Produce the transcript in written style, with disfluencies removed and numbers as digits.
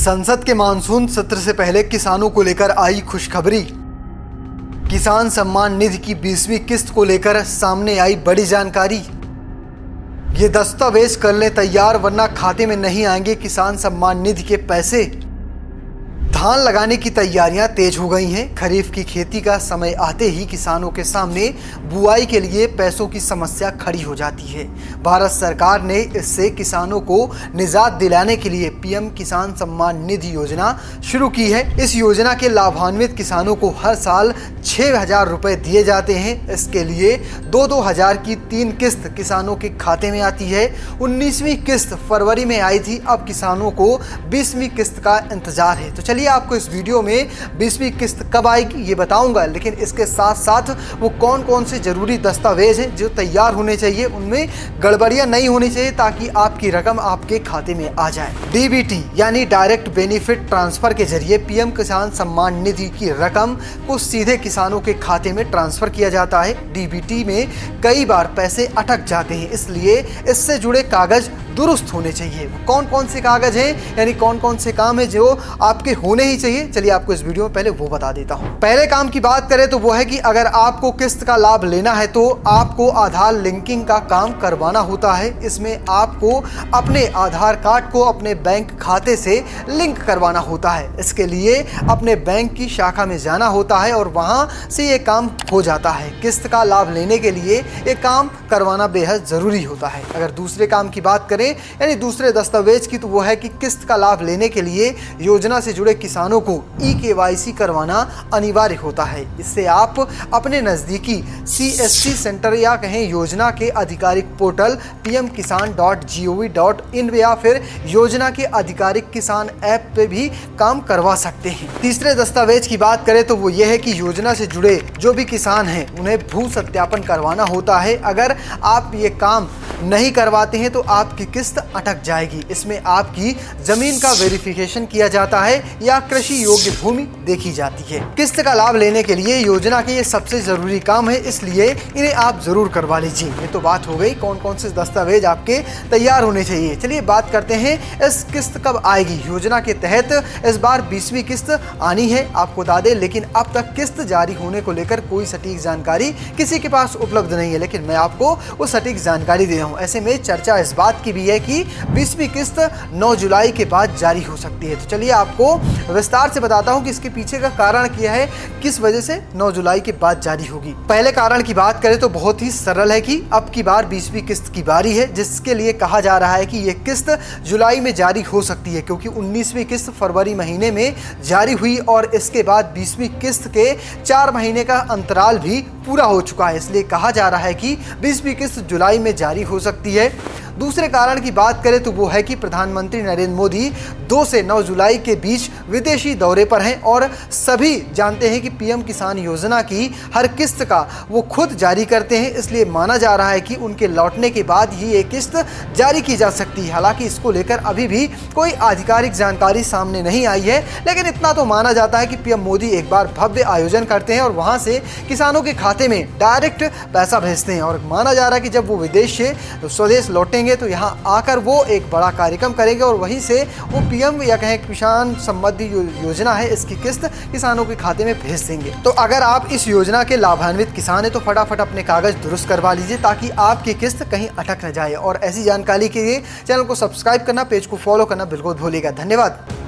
संसद के मानसून सत्र से पहले किसानों को लेकर आई खुशखबरी। किसान सम्मान निधि की 20वीं किस्त को लेकर सामने आई बड़ी जानकारी। ये दस्तावेज कर लें तैयार वरना खाते में नहीं आएंगे किसान सम्मान निधि के पैसे। धान लगाने की तैयारियां तेज हो गई हैं। खरीफ की खेती का समय आते ही किसानों के सामने बुआई के लिए पैसों की समस्या खड़ी हो जाती है। भारत सरकार ने इससे किसानों को निजात दिलाने के लिए पीएम किसान सम्मान निधि योजना शुरू की है। इस योजना के लाभान्वित किसानों को हर साल 6,000 रुपए दिए जाते हैं। इसके लिए 2-2 हज़ार की 3 किस्त किसानों के खाते में आती है। 19वीं किस्त फरवरी में आई थी। अब किसानों को 20वीं किस्त का इंतजार है। तो चलिए आपको इस वीडियो में 20वीं किस्त कब आएगी ये बताऊंगा, लेकिन इसके साथ साथ वो कौन कौन से जरूरी दस्तावेज हैं जो तैयार होने चाहिए, उनमें गड़बड़ियां नहीं होनी चाहिए ताकि आपकी रकम आपके खाते में आ जाए। डीबीटी यानी डायरेक्ट बेनिफिट ट्रांसफर के जरिए पीएम किसान सम्मान निधि की रकम को सीधे किसानों के खाते में ट्रांसफर किया जाता है। डीबीटी में कई बार पैसे अटक जाते हैं, इसलिए इससे जुड़े कागज दुरुस्त होने चाहिए। कौन कौन से कागज हैं, यानी कौन कौन से काम है जो आपके होने ही चाहिए, चलिए आपको इस वीडियो में पहले वो बता देता हूं। पहले काम की बात करें तो वो है कि अगर आपको किस्त का लाभ लेना है तो आपको आधार लिंकिंग का काम करवाना होता है। इसमें आपको अपने आधार कार्ड को अपने बैंक खाते से लिंक करवाना होता है। इसके लिए अपने बैंक की शाखा में जाना होता है और वहां से ये काम हो जाता है। किस्त का लाभ लेने के लिए ये काम करवाना बेहद जरूरी होता है। अगर दूसरे काम की बात करें यानी दूसरे दस्तावेज की, तो वो है कि किस्त का लाभ लेने के लिए योजना से जुड़े किसानों को ई-केवाईसी करवाना अनिवार्य होता है। इससे आप अपने नजदीकी CSC सेंटर या कहें योजना के आधिकारिक पोर्टल pmkisan.gov.in या फिर योजना के आधिकारिक किसान ऐप पे भी काम करवा सकते हैं। तीसरे दस्तावेज की बात करें तो वो ये है कि योजना से जुड़े जो भी किसान हैं उन्हें भू सत्यापन करवाना होता है। अगर आप ये काम नहीं करवाते हैं तो आपकी किस्त अटक जाएगी। इसमें आपकी जमीन का वेरिफिकेशन किया जाता है या कृषि योग्य भूमि देखी जाती है। किस्त का लाभ लेने के लिए योजना के ये सबसे जरूरी काम है, इसलिए इन्हें आप जरूर करवा लीजिए। ये तो बात हो गई कौन कौन से दस्तावेज आपके तैयार होने चाहिए। चलिए बात करते हैं इस किस्त कब आएगी। योजना के तहत इस बार 20वीं किस्त आनी है, आपको बता दें, लेकिन अब तक किस्त जारी होने को लेकर कोई सटीक जानकारी किसी के पास उपलब्ध नहीं है, लेकिन मैं आपको वो सटीक जानकारी दे रहा हूँ। ऐसे में चर्चा इस बात की भी है कि 20वीं किस्त 9 जुलाई के बाद जारी हो सकती है। तो चलिए आपको विस्तार से बताता हूं कि इसके पीछे का कारण क्या है, किस वजह से 9 जुलाई के बाद जारी होगी। पहले कारण की बात करें तो बहुत ही सरल है कि अब की बार 20वीं किस्त की बारी है, जिसके लिए कहा जा रहा है कि यह किस्त जुलाई में जारी हो सकती है, क्योंकि 19वीं किस्त फरवरी महीने में जारी हुई और इसके बाद 20वीं किस्त के 4 महीने का अंतराल भी पूरा हो चुका है। इसलिए कहा जा रहा है कि 20वीं किस्त जुलाई में जारी हो सकती है। दूसरे कारण की बात करें तो वो है कि प्रधानमंत्री नरेंद्र मोदी 2 से 9 जुलाई के बीच विदेशी दौरे पर हैं और सभी जानते हैं कि पीएम किसान योजना की हर किस्त का वो खुद जारी करते हैं। इसलिए माना जा रहा है कि उनके लौटने के बाद ही ये किस्त जारी की जा सकती है। हालांकि इसको लेकर अभी भी कोई आधिकारिक जानकारी सामने नहीं आई है, लेकिन इतना तो माना जाता है कि पीएम मोदी एक बार भव्य आयोजन करते हैं और वहां से किसानों के खाते में डायरेक्ट पैसा भेजते हैं। और माना जा रहा है कि जब वो विदेश से स्वदेश लौटेंगे तो यहाँ आकर वो एक बड़ा कार्यक्रम करेंगे और वहीं से वो पीएम या कहें किसान सम्मान योजना है, इसकी किस्त किसानों के खाते में भेज देंगे। तो अगर आप इस योजना के लाभान्वित किसान हैं तो फटाफट अपने कागज दुरुस्त करवा लीजिए ताकि आपकी किस्त कहीं अटक न जाए। और ऐसी जानकारी के लिए चैनल को सब्सक्राइब करना, पेज को फॉलो करना बिल्कुल भूलिएगा। धन्यवाद।